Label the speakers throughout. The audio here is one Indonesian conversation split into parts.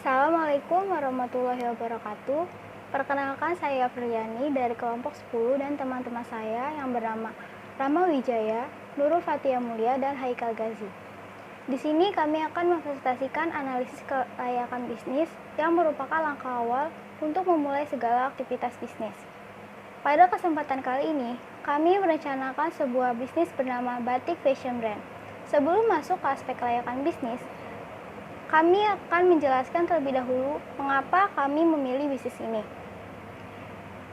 Speaker 1: Assalamualaikum warahmatullahi wabarakatuh. Perkenalkan, saya Priyani dari kelompok 10 dan teman-teman saya yang bernama Rama Wijaya, Nurul Fatia Mulia, dan Haikal Gazi. Di sini kami akan mempresentasikan analisis kelayakan bisnis yang merupakan langkah awal untuk memulai segala aktivitas bisnis. Pada kesempatan kali ini, kami merencanakan sebuah bisnis bernama Batik Fashion Brand. Sebelum masuk ke aspek kelayakan bisnis, kami akan menjelaskan terlebih dahulu mengapa kami memilih bisnis ini.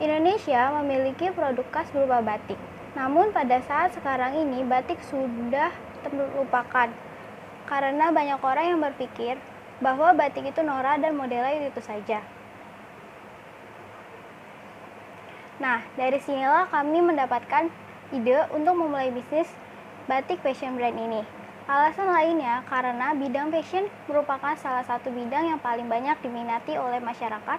Speaker 1: Indonesia memiliki produk khas berupa batik. Namun pada saat sekarang ini batik sudah terlupakan karena banyak orang yang berpikir bahwa batik itu norak dan modelnya itu saja. Nah, dari sinilah kami mendapatkan ide untuk memulai bisnis Batik Fashion Brand ini. Alasan lainnya karena bidang fashion merupakan salah satu bidang yang paling banyak diminati oleh masyarakat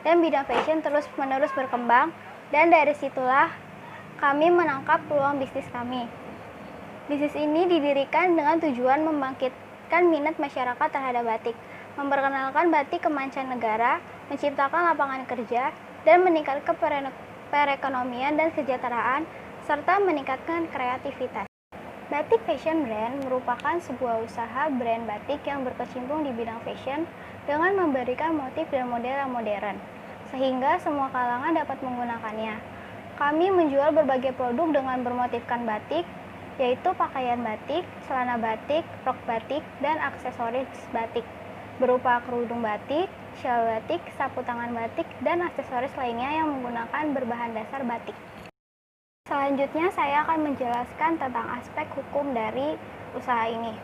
Speaker 1: dan bidang fashion terus-menerus berkembang, dan dari situlah kami menangkap peluang bisnis kami. Bisnis ini didirikan dengan tujuan membangkitkan minat masyarakat terhadap batik, memperkenalkan batik ke mancanegara, menciptakan lapangan kerja, dan meningkatkan perekonomian dan kesejahteraan, serta meningkatkan kreativitas. Batik Fashion Brand merupakan sebuah usaha brand batik yang berkecimpung di bidang fashion dengan memberikan motif dan model yang modern, sehingga semua kalangan dapat menggunakannya. Kami menjual berbagai produk dengan bermotifkan batik, yaitu pakaian batik, celana batik, rok batik, dan aksesoris batik, berupa kerudung batik, syal batik, sapu tangan batik, dan aksesoris lainnya yang menggunakan berbahan dasar batik. Selanjutnya saya akan menjelaskan tentang aspek hukum dari usaha ini.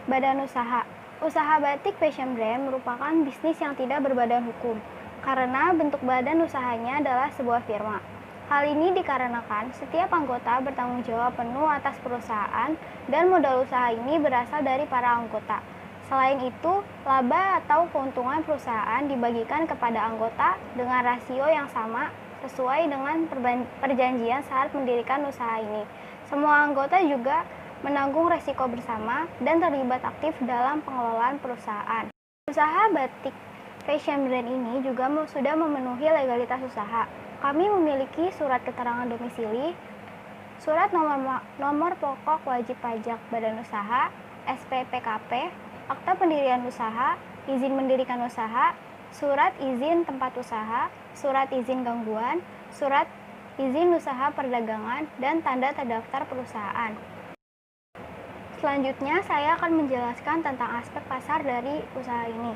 Speaker 1: Badan usaha. Usaha Batik Fashion Brand merupakan bisnis yang tidak berbadan hukum karena bentuk badan usahanya adalah sebuah firma. Hal ini dikarenakan setiap anggota bertanggung jawab penuh atas perusahaan dan modal usaha ini berasal dari para anggota. Selain itu, laba atau keuntungan perusahaan dibagikan kepada anggota dengan rasio yang sama sesuai dengan perjanjian saat mendirikan usaha ini. Semua anggota juga menanggung resiko bersama dan terlibat aktif dalam pengelolaan perusahaan. Usaha Batik Fashion Brand ini juga sudah memenuhi legalitas usaha. Kami memiliki surat keterangan domisili, surat nomor pokok wajib pajak badan usaha, SPPKP, akta pendirian usaha, izin mendirikan usaha, surat izin tempat usaha, surat izin gangguan, surat izin usaha perdagangan, dan tanda terdaftar perusahaan. Selanjutnya, saya akan menjelaskan tentang aspek pasar dari usaha ini.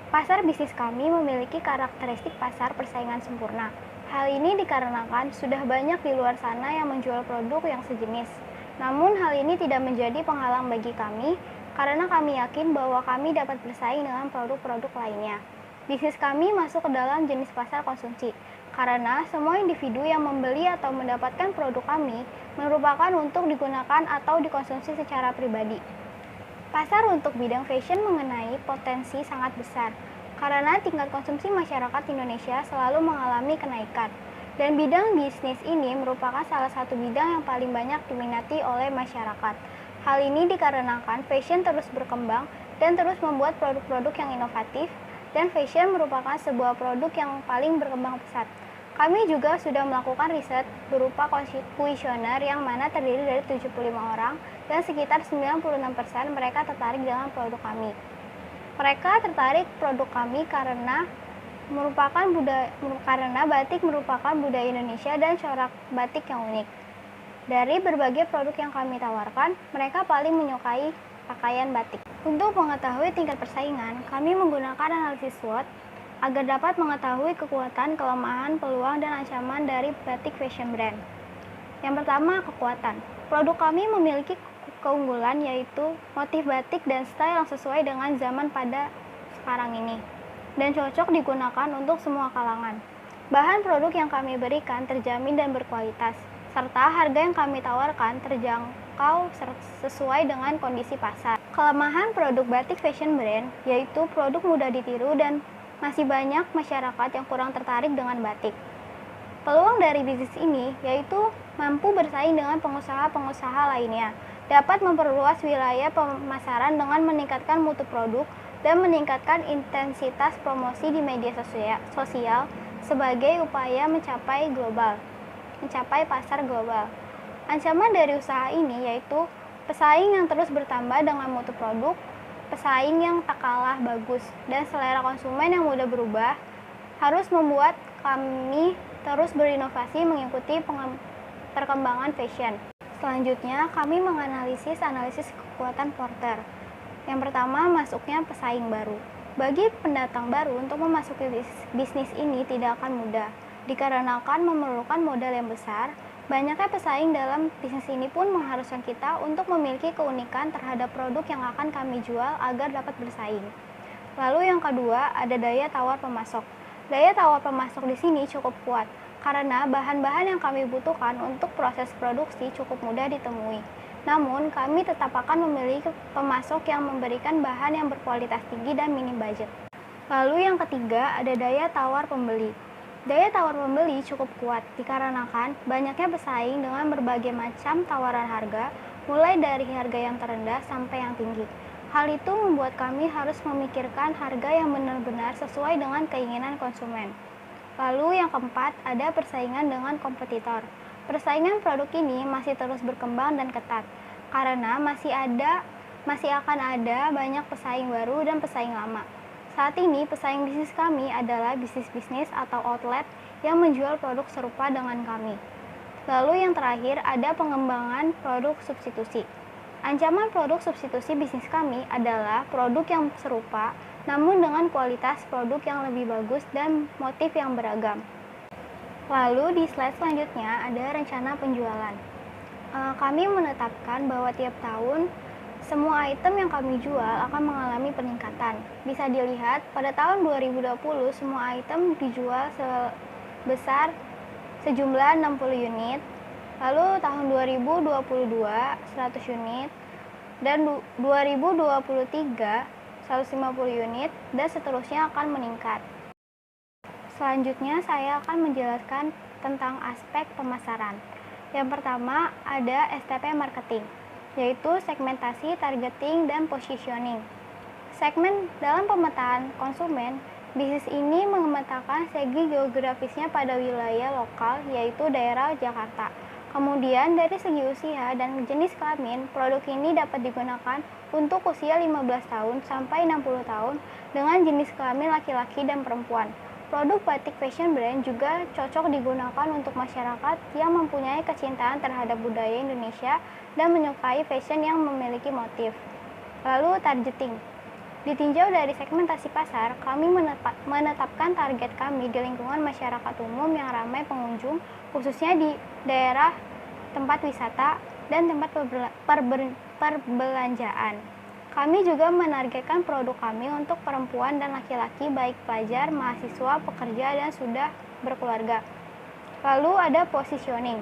Speaker 1: Pasar bisnis kami memiliki karakteristik pasar persaingan sempurna. Hal ini dikarenakan sudah banyak di luar sana yang menjual produk yang sejenis. Namun hal ini tidak menjadi penghalang bagi kami, karena kami yakin bahwa kami dapat bersaing dengan produk-produk lainnya. Bisnis kami masuk ke dalam jenis pasar konsumsi, karena semua individu yang membeli atau mendapatkan produk kami merupakan untuk digunakan atau dikonsumsi secara pribadi. Pasar untuk bidang fashion mengenai potensi sangat besar, karena tingkat konsumsi masyarakat Indonesia selalu mengalami kenaikan, dan bidang bisnis ini merupakan salah satu bidang yang paling banyak diminati oleh masyarakat. Hal ini dikarenakan fashion terus berkembang dan terus membuat produk-produk yang inovatif, dan fashion merupakan sebuah produk yang paling berkembang pesat. Kami juga sudah melakukan riset berupa kuesioner yang mana terdiri dari 75 orang dan sekitar 96% mereka tertarik dengan produk kami. Mereka tertarik produk kami karena batik merupakan budaya Indonesia dan corak batik yang unik. Dari berbagai produk yang kami tawarkan, mereka paling menyukai pakaian batik. Untuk mengetahui tingkat persaingan, kami menggunakan analisis SWOT agar dapat mengetahui kekuatan, kelemahan, peluang, dan ancaman dari Batik Fashion Brand. Yang pertama, kekuatan. Produk kami memiliki keunggulan yaitu motif batik dan style yang sesuai dengan zaman pada sekarang ini dan cocok digunakan untuk semua kalangan. Bahan produk yang kami berikan terjamin dan berkualitas, serta harga yang kami tawarkan terjangkau sesuai dengan kondisi pasar. Kelemahan produk Batik Fashion Brand yaitu produk mudah ditiru dan masih banyak masyarakat yang kurang tertarik dengan batik. Peluang dari bisnis ini yaitu mampu bersaing dengan pengusaha-pengusaha lainnya, dapat memperluas wilayah pemasaran dengan meningkatkan mutu produk, dan meningkatkan intensitas promosi di media sosial sebagai upaya mencapai pasar global. Ancaman dari usaha ini yaitu pesaing yang terus bertambah dengan mutu produk, pesaing yang tak kalah bagus, dan selera konsumen yang mudah berubah harus membuat kami terus berinovasi mengikuti perkembangan fashion. Selanjutnya, kami menganalisis kekuatan Porter. Yang pertama, masuknya pesaing baru. Bagi pendatang baru untuk memasuki bisnis ini tidak akan mudah, dikarenakan memerlukan modal yang besar. Banyaknya pesaing dalam bisnis ini pun mengharuskan kita untuk memiliki keunikan terhadap produk yang akan kami jual agar dapat bersaing. Lalu yang kedua, ada daya tawar pemasok. Daya tawar pemasok di sini cukup kuat, karena bahan-bahan yang kami butuhkan untuk proses produksi cukup mudah ditemui. Namun, kami tetap akan memiliki pemasok yang memberikan bahan yang berkualitas tinggi dan minim budget. Lalu yang ketiga, ada daya tawar pembeli. Daya tawar pembeli cukup kuat, dikarenakan banyaknya pesaing dengan berbagai macam tawaran harga, mulai dari harga yang terendah sampai yang tinggi. Hal itu membuat kami harus memikirkan harga yang benar-benar sesuai dengan keinginan konsumen. Lalu yang keempat, ada persaingan dengan kompetitor. Persaingan produk ini masih terus berkembang dan ketat, karena masih akan ada banyak pesaing baru dan pesaing lama. Saat ini, pesaing bisnis kami adalah bisnis-bisnis atau outlet yang menjual produk serupa dengan kami. Lalu yang terakhir, ada pengembangan produk substitusi. Ancaman produk substitusi bisnis kami adalah produk yang serupa, namun dengan kualitas produk yang lebih bagus dan motif yang beragam. Lalu di slide selanjutnya ada rencana penjualan. Kami menetapkan bahwa tiap tahun semua item yang kami jual akan mengalami peningkatan. Bisa dilihat pada tahun 2020 semua item dijual sebesar sejumlah 60 unit. Lalu tahun 2022 100 unit dan 2023 150 unit dan seterusnya akan meningkat. Selanjutnya saya akan menjelaskan tentang aspek pemasaran. Yang pertama ada STP marketing, yaitu segmentasi, targeting, dan positioning. Segmen dalam pemetaan konsumen, bisnis ini memetakan segi geografisnya pada wilayah lokal, yaitu daerah Jakarta. Kemudian dari segi usia dan jenis kelamin, produk ini dapat digunakan untuk usia 15 tahun sampai 60 tahun dengan jenis kelamin laki-laki dan perempuan. Produk batik fashion brand juga cocok digunakan untuk masyarakat yang mempunyai kecintaan terhadap budaya Indonesia dan menyukai fashion yang memiliki motif. Lalu targeting. Ditinjau dari segmentasi pasar, kami menetapkan target kami di lingkungan masyarakat umum yang ramai pengunjung, khususnya di daerah tempat wisata dan tempat perbelanjaan. Kami juga menargetkan produk kami untuk perempuan dan laki-laki, baik pelajar, mahasiswa, pekerja, dan sudah berkeluarga. Lalu ada positioning,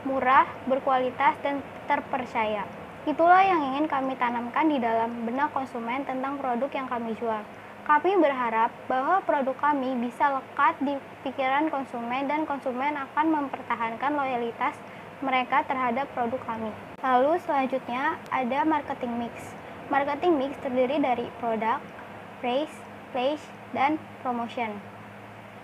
Speaker 1: murah, berkualitas, dan terpercaya. Itulah yang ingin kami tanamkan di dalam benak konsumen tentang produk yang kami jual. Kami berharap bahwa produk kami bisa lekat di pikiran konsumen dan konsumen akan mempertahankan loyalitas mereka terhadap produk kami. Lalu selanjutnya ada marketing mix. Marketing mix terdiri dari produk, price, place, dan promotion.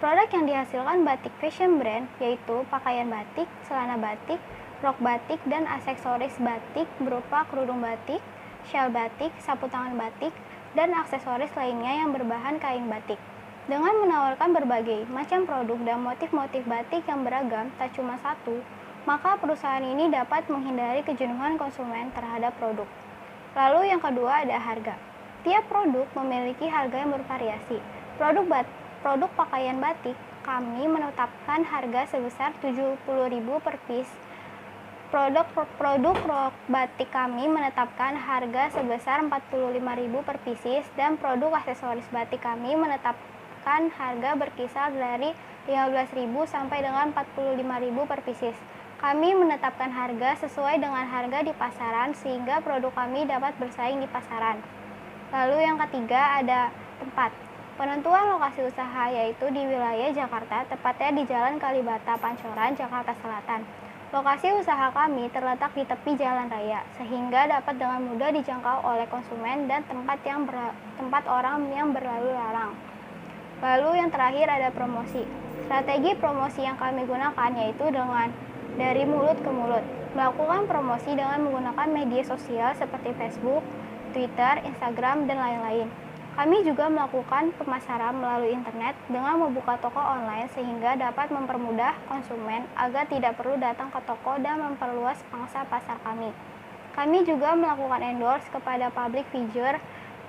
Speaker 1: Produk yang dihasilkan batik fashion brand yaitu pakaian batik, celana batik, rok batik, dan aksesoris batik berupa kerudung batik, shawl batik, sapu tangan batik, dan aksesoris lainnya yang berbahan kain batik. Dengan menawarkan berbagai macam produk dan motif-motif batik yang beragam, tak cuma satu, maka perusahaan ini dapat menghindari kejenuhan konsumen terhadap produk. Lalu yang kedua ada harga. Tiap produk memiliki harga yang bervariasi. Produk pakaian batik kami menetapkan harga sebesar 70.000 per piece. Produk rok batik kami menetapkan harga sebesar 45.000 per pieces, dan produk aksesoris batik kami menetapkan harga berkisar dari 15.000 sampai dengan 45.000 per pieces. Kami menetapkan harga sesuai dengan harga di pasaran sehingga produk kami dapat bersaing di pasaran. Lalu yang ketiga ada tempat. Penentuan lokasi usaha yaitu di wilayah Jakarta, tepatnya di Jalan Kalibata, Pancoran, Jakarta Selatan. Lokasi usaha kami terletak di tepi jalan raya, sehingga dapat dengan mudah dijangkau oleh konsumen dan tempat orang yang berlalu lalang. Lalu yang terakhir ada promosi. Strategi promosi yang kami gunakan yaitu dengan dari mulut ke mulut. Melakukan promosi dengan menggunakan media sosial seperti Facebook, Twitter, Instagram, dan lain-lain. Kami juga melakukan pemasaran melalui internet dengan membuka toko online sehingga dapat mempermudah konsumen agar tidak perlu datang ke toko dan memperluas pangsa pasar kami. Kami juga melakukan endorse kepada public figure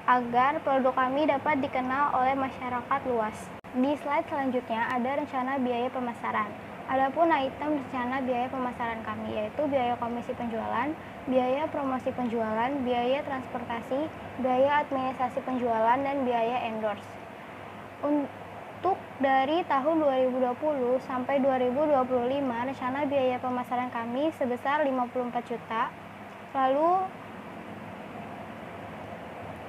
Speaker 1: agar produk kami dapat dikenal oleh masyarakat luas. Di slide selanjutnya ada rencana biaya pemasaran. Adapun item rencana biaya pemasaran kami yaitu biaya komisi penjualan, biaya promosi penjualan, biaya transportasi, biaya administrasi penjualan, dan biaya endorse. Untuk dari tahun 2020 sampai 2025, rencana biaya pemasaran kami sebesar 54 juta. Lalu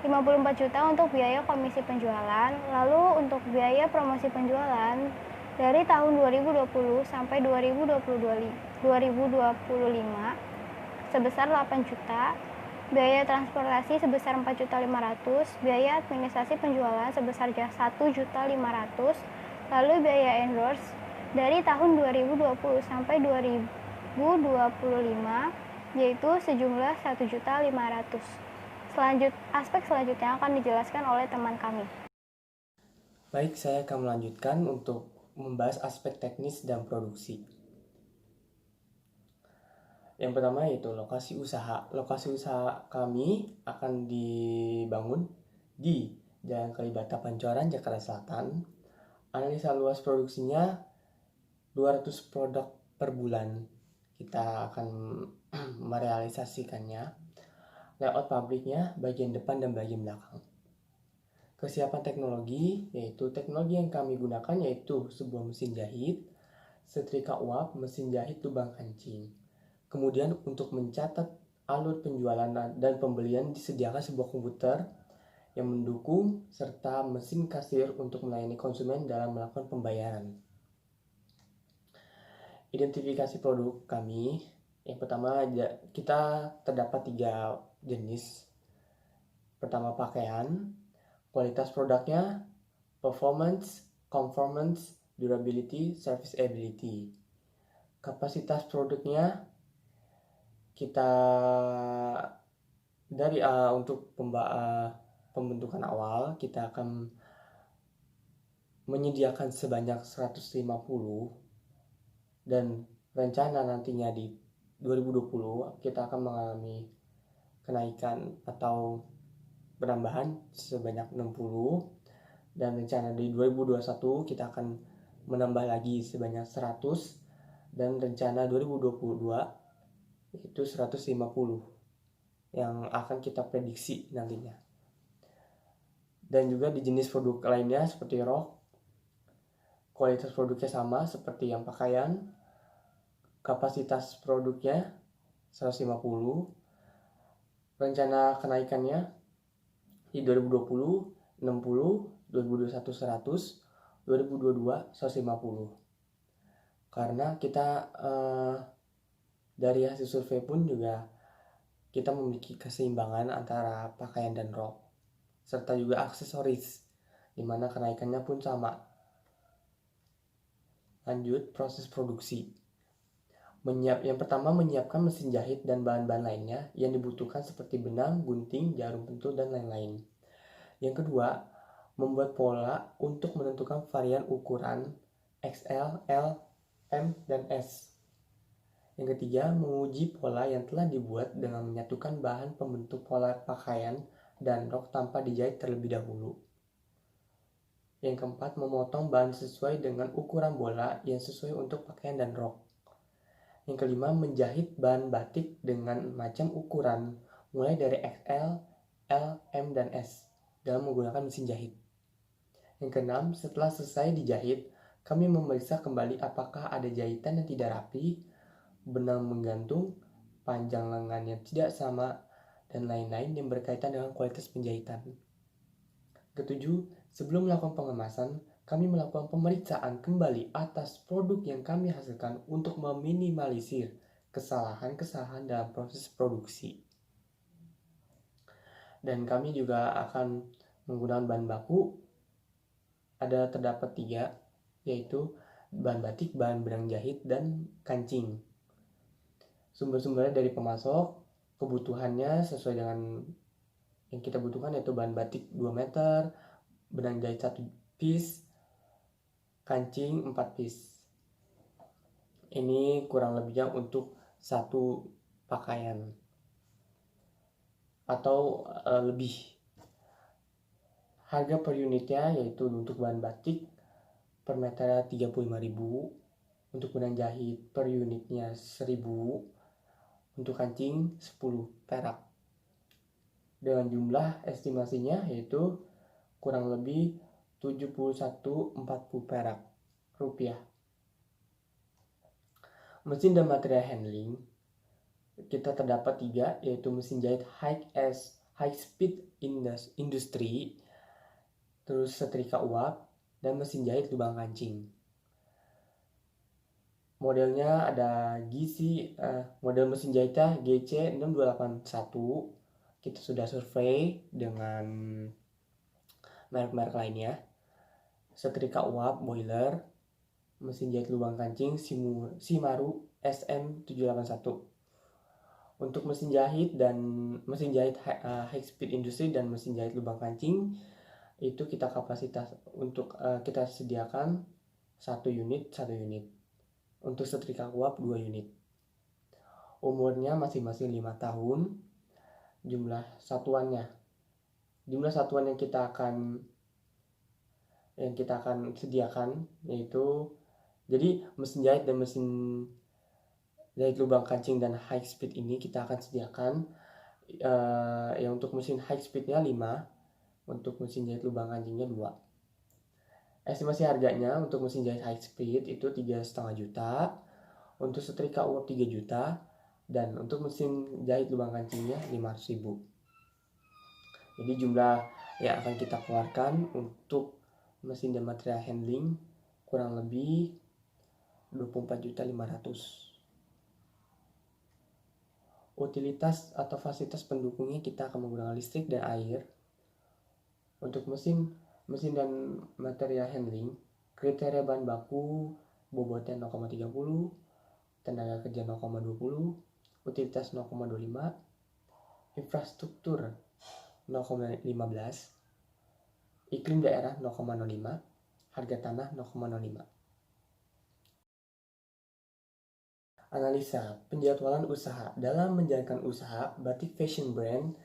Speaker 1: 54 juta untuk biaya komisi penjualan. Lalu untuk biaya promosi penjualan dari tahun 2020 sampai 2025 sebesar 8 juta, biaya transportasi sebesar 4.500.000, biaya administrasi penjualan sebesar 1.500.000, lalu biaya endorse dari tahun 2020 sampai 2025 yaitu sejumlah 1.500.000. Aspek selanjutnya akan dijelaskan oleh teman kami.
Speaker 2: Baik, saya akan melanjutkan untuk membahas aspek teknis dan produksi. Yang pertama yaitu lokasi usaha. Lokasi usaha kami akan dibangun di Jalan Kalibata Pancoran, Jakarta Selatan. Analisa luas produksinya 200 produk per bulan. Kita akan merealisasikannya. Layout pabriknya bagian depan dan bagian belakang. Kesiapan teknologi, yaitu teknologi yang kami gunakan yaitu sebuah mesin jahit, setrika uap, mesin jahit lubang kancing. Kemudian untuk mencatat alur penjualan dan pembelian disediakan sebuah komputer yang mendukung serta mesin kasir untuk melayani konsumen dalam melakukan pembayaran. Identifikasi produk kami, yang pertama kita terdapat 3 jenis. Pertama pakaian, kualitas produknya, performance, conformance, durability, serviceability. Kapasitas produknya kita dari untuk pembentukan awal kita akan menyediakan sebanyak 150 dan rencana nantinya di 2020 kita akan mengalami kenaikan atau penambahan sebanyak 60 dan rencana di 2021 kita akan menambah lagi sebanyak 100 dan rencana 2022 itu 150 yang akan kita prediksi nantinya. Dan juga di jenis produk lainnya seperti rok, kualitas produknya sama seperti yang pakaian, kapasitas produknya 150, rencana kenaikannya di 2020 60, 2021 100, 2022 150. Karena kita dari hasil survei pun juga kita memiliki keseimbangan antara pakaian dan rok serta juga aksesoris di mana kenaikannya pun sama. Lanjut proses produksi. Yang pertama menyiapkan mesin jahit dan bahan-bahan lainnya yang dibutuhkan seperti benang, gunting, jarum pentul dan lain-lain. Yang kedua, membuat pola untuk menentukan varian ukuran XL, L, M, dan S. Yang ketiga, menguji pola yang telah dibuat dengan menyatukan bahan pembentuk pola pakaian dan rok tanpa dijahit terlebih dahulu. Yang keempat, memotong bahan sesuai dengan ukuran bola yang sesuai untuk pakaian dan rok. Yang kelima, menjahit bahan batik dengan macam ukuran mulai dari XL, L, M, dan S dalam menggunakan mesin jahit. Yang keenam, setelah selesai dijahit, kami memeriksa kembali apakah ada jahitan yang tidak rapi, benang menggantung, panjang lengan yang tidak sama, dan lain-lain yang berkaitan dengan kualitas penjahitan. Ketujuh, sebelum melakukan pengemasan, kami melakukan pemeriksaan kembali atas produk yang kami hasilkan untuk meminimalisir kesalahan-kesalahan dalam proses produksi. Dan kami juga akan menggunakan bahan baku, terdapat 3, yaitu bahan batik, bahan benang jahit, dan kancing. Sumber-sumbernya dari pemasok, kebutuhannya sesuai dengan yang kita butuhkan, yaitu bahan batik 2 meter, benang jahit 1 piece, kancing 4 piece. Ini kurang lebihnya untuk satu pakaian atau lebih. Harga per unitnya yaitu untuk bahan batik per meternya 35.000, untuk benang jahit per unitnya 1.000, untuk kancing 10 perak. Dengan jumlah estimasinya yaitu kurang lebih 71-40 perak rupiah. Mesin dan material handling kita terdapat 3, yaitu mesin jahit high speed industry, terus setrika uap, dan mesin jahit lubang kancing. Modelnya ada model mesin jahitnya GC6281. Kita sudah survei dengan merek-merek lainnya. Setrika uap boiler, mesin jahit lubang kancing Shimaru SM781. Untuk mesin jahit high speed industry dan mesin jahit lubang kancing itu kita kita sediakan 1 unit. Untuk setrika uap 2 unit. Umurnya masing-masing 5 tahun. Jumlah satuan yang kita akan sediakan yaitu, jadi mesin jahit dan mesin jahit lubang kancing dan high speed ini kita akan sediakan untuk mesin high speednya 5, untuk mesin jahit lubang kancingnya 2. Estimasi harganya untuk mesin jahit high speed itu 3,5 juta, untuk setrika uap 3 juta, dan untuk mesin jahit lubang kancingnya 500.000. Jadi jumlah yang akan kita keluarkan untuk mesin dan material handling kurang lebih 24.500.000. Utilitas atau fasilitas pendukungnya kita akan menggunakan listrik dan air. Untuk mesin dan material handling, kriteria bahan baku bobotnya 0,30, tenaga kerja 0,20, utilitas 0,25, infrastruktur 0,15, iklim daerah 0,05, harga tanah 0,05. Analisa penjadwalan usaha. Dalam menjalankan usaha, Batik Fashion Brand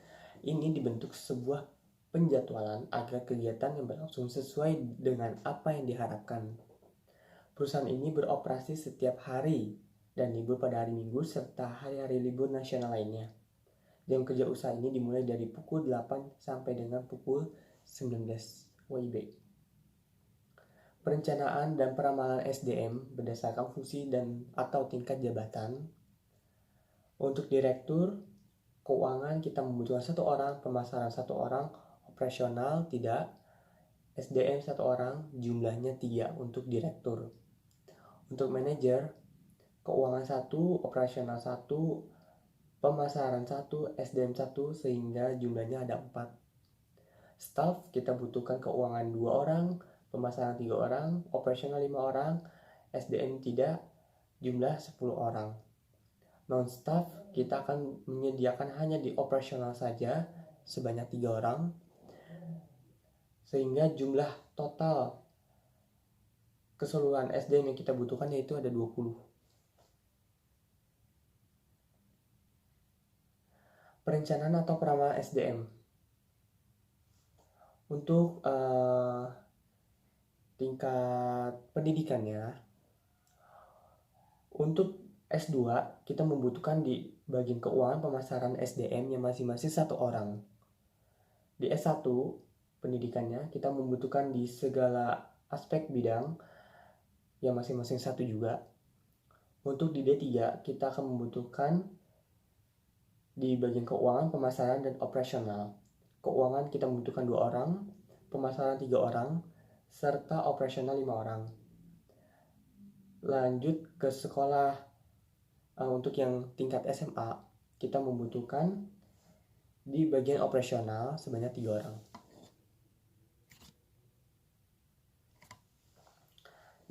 Speaker 2: ini dibentuk sebuah penjadwalan agar kegiatan yang berlangsung sesuai dengan apa yang diharapkan. Perusahaan ini beroperasi setiap hari dan libur pada hari Minggu serta hari-hari libur nasional lainnya. Jam kerja usaha ini dimulai dari pukul 8 sampai dengan pukul 19 WIB. Perencanaan dan peramalan SDM berdasarkan fungsi dan atau tingkat jabatan. Untuk direktur keuangan kita membutuhkan 1 orang, pemasaran 1 orang, operasional tidak, SDM 1 orang, jumlahnya 3 untuk direktur. Untuk manajer keuangan 1, operasional 1, pemasaran 1, SDM 1, sehingga jumlahnya ada 4. Staff kita butuhkan keuangan 2 orang, pemasaran 3 orang, operasional 5 orang, SDM tidak, jumlah 10 orang. Non-staff kita akan menyediakan hanya di operasional saja sebanyak 3 orang, sehingga jumlah total keseluruhan SDM yang kita butuhkan yaitu ada 20. Perencanaan atau peramalan SDM. Untuk tingkat pendidikannya, untuk S2 kita membutuhkan di bagian keuangan pemasaran SDM yang masing-masing 1 orang. Di S1 pendidikannya kita membutuhkan di segala aspek bidang yang masing-masing 1 juga. Untuk di D3 kita akan membutuhkan di bagian keuangan, pemasaran, dan operasional. Keuangan kita membutuhkan 2 orang, pemasaran 3 orang, serta operasional 5 orang. Lanjut ke sekolah Untuk yang tingkat SMA, kita membutuhkan di bagian operasional sebanyak 3 orang.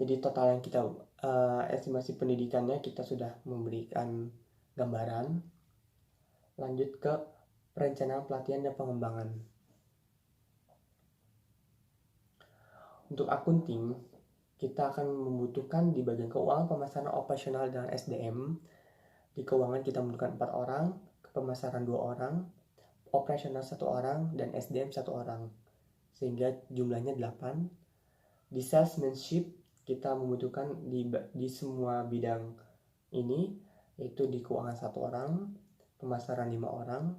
Speaker 2: Jadi total yang kita estimasi pendidikannya kita sudah memberikan gambaran. Lanjut ke perencanaan pelatihan dan pengembangan. Untuk akunting, kita akan membutuhkan di bagian keuangan, pemasaran, operasional, dan SDM. Di keuangan kita membutuhkan 4 orang, pemasaran 2 orang, operasional 1 orang, dan SDM 1 orang. Sehingga jumlahnya 8. Di salesmanship, kita membutuhkan di semua bidang ini, yaitu di keuangan 1 orang, pemasaran 5 orang,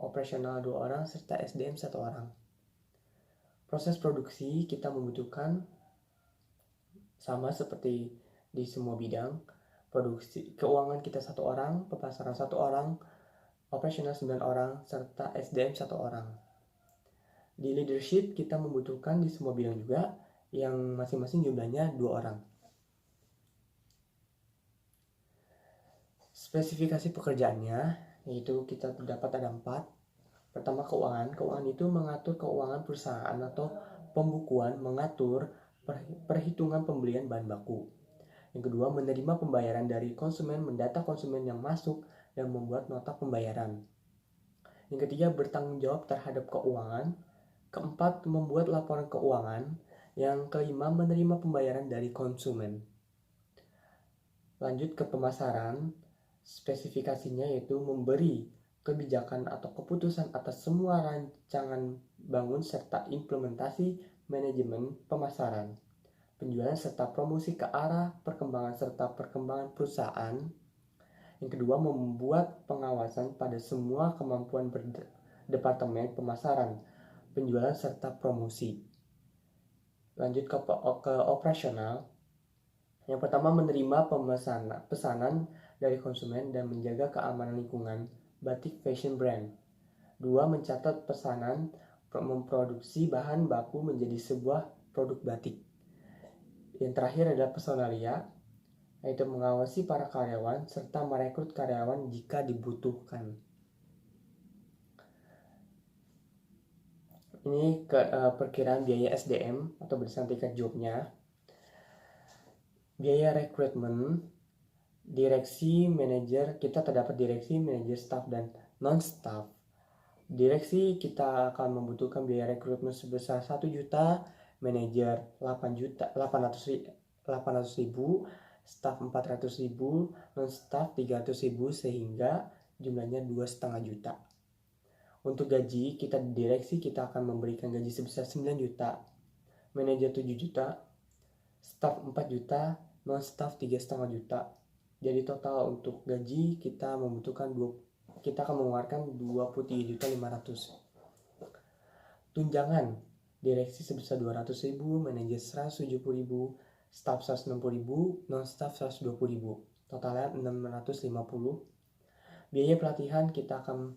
Speaker 2: operasional 2 orang, serta SDM 1 orang. Proses produksi kita membutuhkan sama seperti di semua bidang. Produksi keuangan kita 1 orang, pemasaran 1 orang, operasional 9 orang, serta SDM 1 orang. Di leadership kita membutuhkan di semua bidang juga, yang masing-masing jumlahnya 2 orang. Spesifikasi pekerjaannya, yaitu kita dapat ada 4. Pertama, keuangan. Keuangan itu mengatur keuangan perusahaan atau pembukuan, mengatur perhitungan pembelian bahan baku. Yang kedua, menerima pembayaran dari konsumen, mendata konsumen yang masuk, dan membuat nota pembayaran. Yang ketiga, bertanggung jawab terhadap keuangan. Keempat, membuat laporan keuangan. Yang kelima, menerima pembayaran dari konsumen. Lanjut ke pemasaran. Spesifikasinya yaitu memberi kebijakan atau keputusan atas semua rancangan bangun serta implementasi manajemen pemasaran, penjualan serta promosi ke arah perkembangan serta perkembangan perusahaan. Yang kedua, membuat pengawasan pada semua kemampuan departemen pemasaran, penjualan serta promosi. Lanjut ke operasional. Yang pertama, menerima pesanan dari konsumen dan menjaga keamanan lingkungan batik fashion brand. 2. Mencatat pesanan, memproduksi bahan baku menjadi sebuah produk batik. Yang terakhir adalah personalia, yaitu mengawasi para karyawan serta merekrut karyawan jika dibutuhkan. Ini perkiraan biaya SDM atau berdasarkan tingkat jobnya. Biaya rekrutmen, direksi, manajer, kita terdapat direksi, manajer, staff, dan non-staff. Direksi kita akan membutuhkan biaya rekrutmen sebesar 1 juta, manajer 800.000, staff 400.000, non-staff 300.000, sehingga jumlahnya 2,5 juta. Untuk gaji, kita di direksi kita akan memberikan gaji sebesar 9 juta, manajer 7 juta, staff 4 juta, non-staff 3,5 juta. Jadi total untuk gaji kita membutuhkan kita akan mengeluarkan 23.500.000. Tunjangan direksi sebesar 200.000, manajer 170.000, staff 160.000, non-staff 120.000. Totalnya 650. Biaya pelatihan kita akan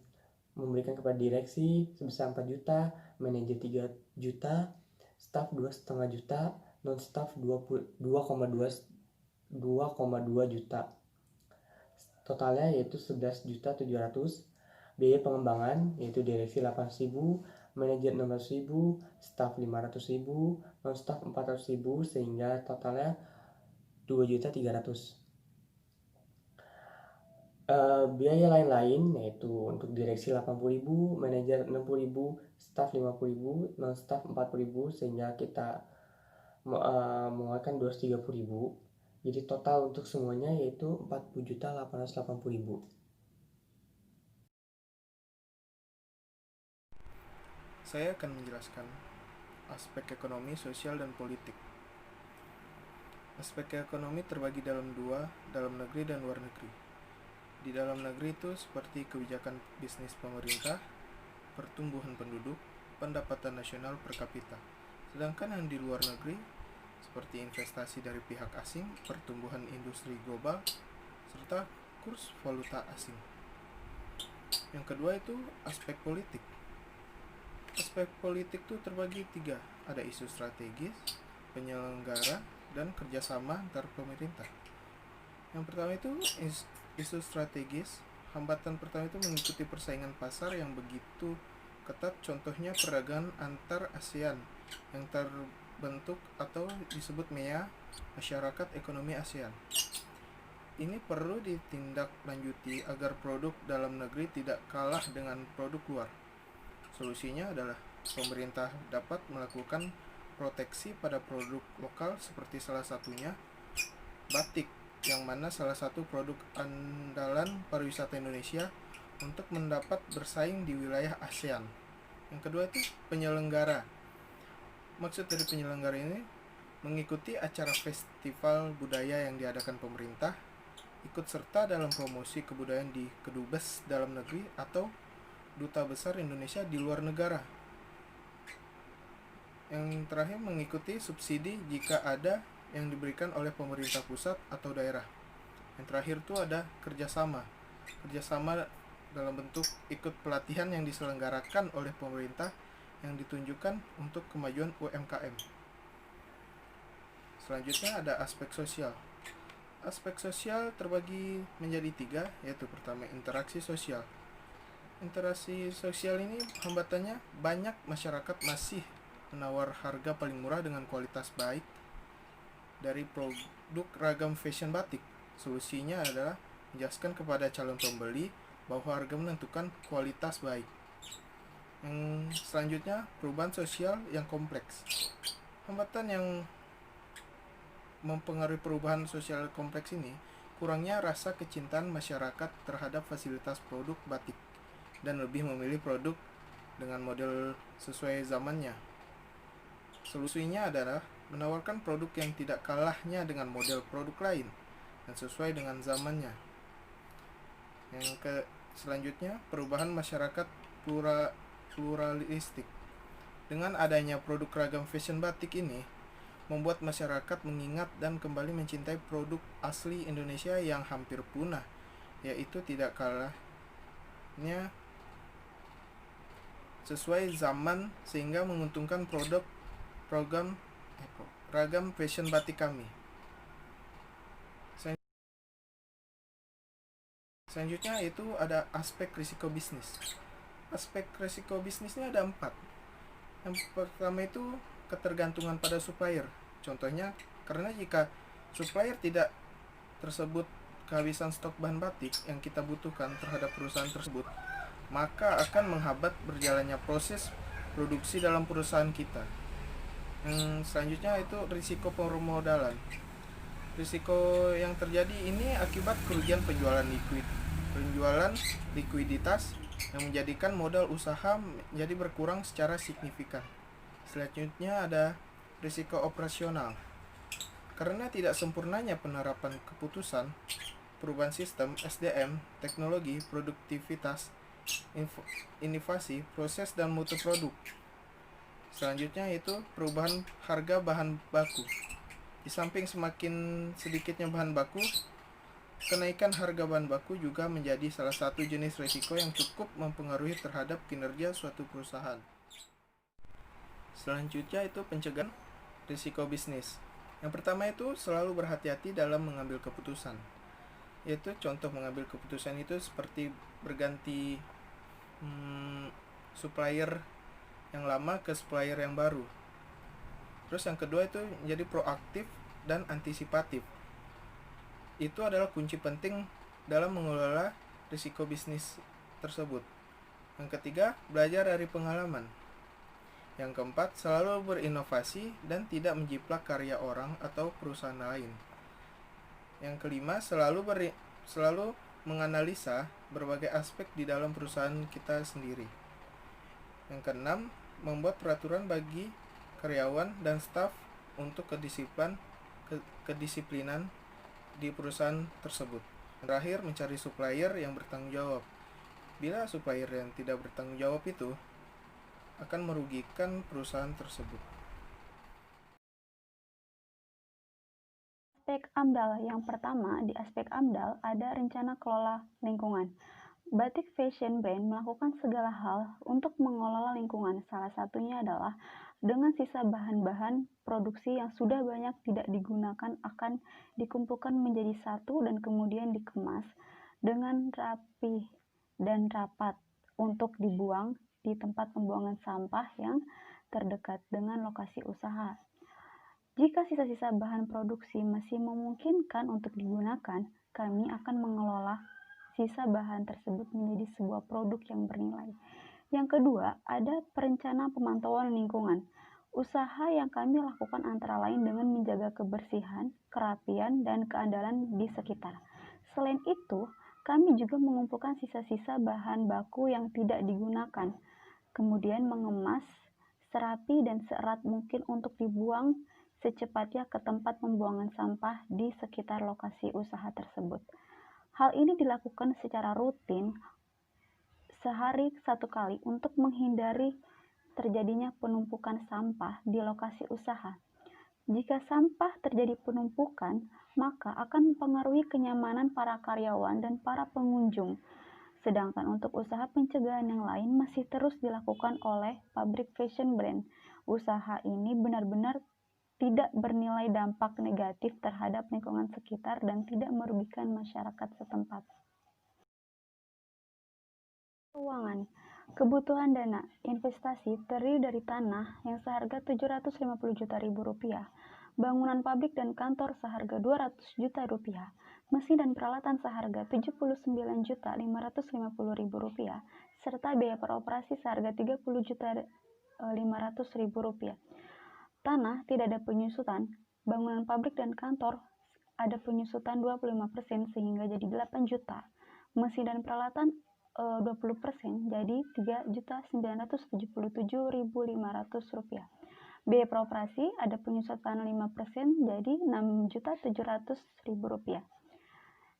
Speaker 2: memberikan kepada direksi sebesar 4 juta, manajer 3 juta, staff 2,5 juta, non-staff 2,2 juta. Totalnya yaitu 11.700.000. Biaya pengembangan yaitu direksi 800.000, manajer 600.000, staff 500.000, non-staff 400.000, sehingga totalnya 2.300.000. Biaya lain-lain yaitu untuk direksi 80.000, manajer 60.000, staff 50.000, non-staff 40.000, sehingga kita mengeluarkan 230.000. Jadi total untuk semuanya yaitu 40.880.000.
Speaker 3: Saya akan menjelaskan aspek ekonomi, sosial, dan politik. Aspek ekonomi terbagi dalam 2, dalam negeri dan luar negeri. Di dalam negeri itu seperti kebijakan bisnis pemerintah, pertumbuhan penduduk, pendapatan nasional per kapita. Sedangkan yang di luar negeri seperti investasi dari pihak asing, pertumbuhan industri global, serta kurs valuta asing. Yang kedua itu aspek politik. Aspek politik itu terbagi 3, ada isu strategis, penyelenggara, dan kerjasama antar pemerintah. Yang pertama itu Isu strategis, hambatan pertama itu mengikuti persaingan pasar yang begitu ketat, contohnya perdagangan antar ASEAN yang terbentuk atau disebut MEA, Masyarakat Ekonomi ASEAN. Ini perlu ditindaklanjuti agar produk dalam negeri tidak kalah dengan produk luar. Solusinya adalah pemerintah dapat melakukan proteksi pada produk lokal seperti salah satunya batik, yang mana salah satu produk andalan pariwisata Indonesia untuk mendapat bersaing di wilayah ASEAN. Yang kedua itu penyelenggara. Maksud dari penyelenggara ini mengikuti acara festival budaya yang diadakan pemerintah, ikut serta dalam promosi kebudayaan di kedubes dalam negeri atau duta besar Indonesia di luar negara. Yang terakhir mengikuti subsidi jika ada yang diberikan oleh pemerintah pusat atau daerah. Yang terakhir itu ada kerjasama dalam bentuk ikut pelatihan yang diselenggarakan oleh pemerintah yang ditunjukkan untuk kemajuan UMKM. Selanjutnya ada aspek sosial. Aspek sosial terbagi menjadi 3, yaitu pertama interaksi sosial. Interaksi sosial ini hambatannya banyak masyarakat masih menawar harga paling murah dengan kualitas baik dari produk ragam fashion batik. Solusinya adalah menjelaskan kepada calon pembeli bahwa harga menentukan kualitas baik. Yang selanjutnya perubahan sosial yang kompleks. Hambatan yang mempengaruhi perubahan sosial kompleks ini kurangnya rasa kecintaan masyarakat terhadap fasilitas produk batik dan lebih memilih produk dengan model sesuai zamannya. Solusinya adalah menawarkan produk yang tidak kalahnya dengan model produk lain dan sesuai dengan zamannya. Selanjutnya perubahan masyarakat pluralistik. Dengan adanya produk ragam fashion batik ini membuat masyarakat mengingat dan kembali mencintai produk asli Indonesia yang hampir punah, yaitu tidak kalahnya sesuai zaman sehingga menguntungkan ragam fashion batik kami. Selanjutnya itu ada aspek risiko bisnis. Aspek risiko bisnisnya ada 4. Yang pertama itu ketergantungan pada supplier. Contohnya, karena jika supplier tidak tersebut kehabisan stok bahan batik yang kita butuhkan terhadap perusahaan tersebut, maka akan menghambat berjalannya proses produksi dalam perusahaan kita. Yang selanjutnya itu risiko permodalan. Risiko yang terjadi ini akibat kerugian penjualan likuiditas yang menjadikan modal usaha menjadi berkurang secara signifikan. Selanjutnya ada risiko operasional. Karena tidak sempurnanya penerapan keputusan, perubahan sistem, SDM, teknologi, produktivitas, inovasi, proses dan mutu produk. Selanjutnya itu perubahan harga bahan baku. Di samping semakin sedikitnya bahan baku, kenaikan harga bahan baku juga menjadi salah satu jenis risiko yang cukup mempengaruhi terhadap kinerja suatu perusahaan. Selanjutnya itu pencegahan risiko bisnis. Yang pertama itu selalu berhati-hati dalam mengambil keputusan. Yaitu contoh mengambil keputusan itu seperti berganti supplier yang lama ke supplier yang baru. Terus yang kedua itu menjadi proaktif dan antisipatif. Itu adalah kunci penting dalam mengelola risiko bisnis tersebut. Yang ketiga, belajar dari pengalaman. Yang keempat, selalu berinovasi dan tidak menjiplak karya orang atau perusahaan lain. Yang kelima, selalu menganalisa berbagai aspek di dalam perusahaan kita sendiri. Yang keenam, membuat peraturan bagi karyawan dan staf untuk kedisiplinan di perusahaan tersebut. Terakhir, mencari supplier yang bertanggung jawab. Bila supplier yang tidak bertanggung jawab itu akan merugikan perusahaan tersebut.
Speaker 4: Aspek AMDAL. Yang pertama, di aspek AMDAL ada rencana kelola lingkungan. Batik Fashion Brand melakukan segala hal untuk mengelola lingkungan. Salah satunya adalah dengan sisa bahan-bahan produksi yang sudah banyak tidak digunakan akan dikumpulkan menjadi satu dan kemudian dikemas dengan rapi dan rapat untuk dibuang di tempat pembuangan sampah yang terdekat dengan lokasi usaha. Jika sisa-sisa bahan produksi masih memungkinkan untuk digunakan, kami akan mengelola sisa bahan tersebut menjadi sebuah produk yang bernilai. Yang kedua, ada perencanaan pemantauan lingkungan. Usaha yang kami lakukan antara lain dengan menjaga kebersihan, kerapian, dan keandalan di sekitar. Selain itu, kami juga mengumpulkan sisa-sisa bahan baku yang tidak digunakan, kemudian mengemas serapi dan seerat mungkin untuk dibuang secepatnya ke tempat pembuangan sampah di sekitar lokasi usaha tersebut. Hal ini dilakukan secara rutin sehari 1 kali untuk menghindari terjadinya penumpukan sampah di lokasi usaha. Jika sampah terjadi penumpukan, maka akan mempengaruhi kenyamanan para karyawan dan para pengunjung. Sedangkan untuk usaha pencegahan yang lain masih terus dilakukan oleh pabrik fashion brand. Usaha ini benar-benar tidak bernilai dampak negatif terhadap lingkungan sekitar dan tidak merugikan masyarakat setempat. Keuangan. Kebutuhan dana investasi terdiri dari tanah yang seharga Rp750 juta, bangunan pabrik dan kantor seharga Rp200 juta, mesin dan peralatan seharga Rp79 juta 550.000, serta biaya peroperasi seharga Rp30 juta 500.000. Tanah tidak ada penyusutan, bangunan pabrik dan kantor ada penyusutan 25% sehingga jadi 8 juta, mesin dan peralatan 20% jadi Rp3.977.500. Biaya peroperasi ada penyusutan 5% jadi Rp6.700.000.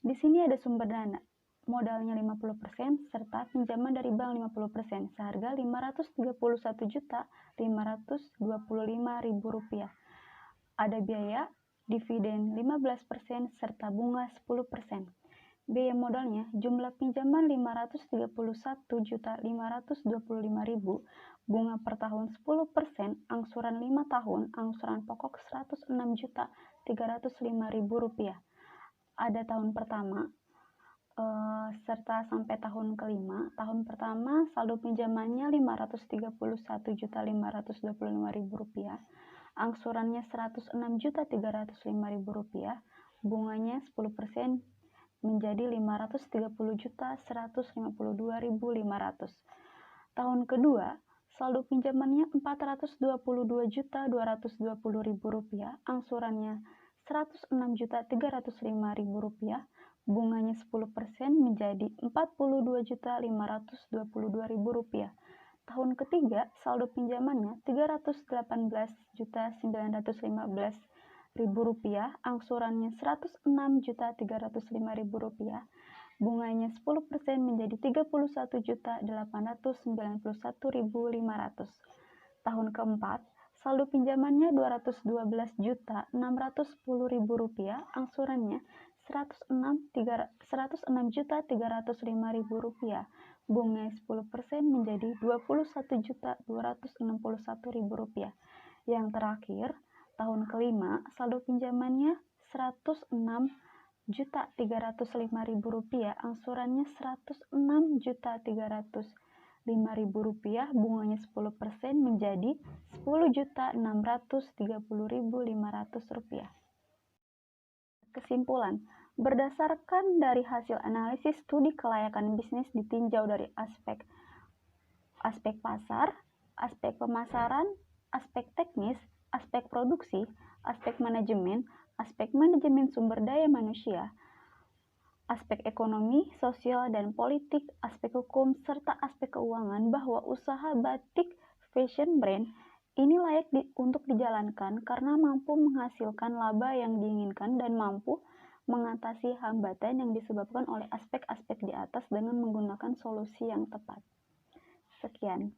Speaker 4: Di sini ada sumber dana, modalnya 50% serta pinjaman dari bank 50% seharga Rp531.525.000. Ada biaya dividen 15% serta bunga 10%. Biaya modalnya jumlah pinjaman Rp531.525.000, bunga per tahun 10%, angsuran 5 tahun, angsuran pokok Rp106.305.000. Ada tahun pertama serta sampai tahun kelima. Tahun pertama saldo pinjamannya Rp531.525.000, angsurannya Rp106.305.000, bunganya 10% menjadi Rp530.152.500. Tahun kedua, saldo pinjamannya Rp422.220.000, angsurannya Rp106.305.000, bunganya 10% menjadi Rp42.522.000. Tahun ketiga, saldo pinjamannya Rp318.915.000, angsurannya Rp106.305.000, bunganya 10% menjadi Rp31.891.500. Tahun keempat, saldo pinjamannya Rp212.610.000, angsurannya Rp106.305.000, bunganya 10% menjadi Rp21.261.000. Yang terakhir, tahun kelima, saldo pinjamannya Rp106.305.000, angsurannya Rp106.305.000, bunganya 10% menjadi Rp10.630.500. Kesimpulan, berdasarkan dari hasil analisis studi kelayakan bisnis ditinjau dari aspek pasar, aspek pemasaran, aspek teknis, aspek produksi, aspek manajemen sumber daya manusia, aspek ekonomi, sosial, dan politik, aspek hukum, serta aspek keuangan bahwa usaha batik fashion brand ini layak untuk dijalankan karena mampu menghasilkan laba yang diinginkan dan mampu mengatasi hambatan yang disebabkan oleh aspek-aspek di atas dengan menggunakan solusi yang tepat. Sekian.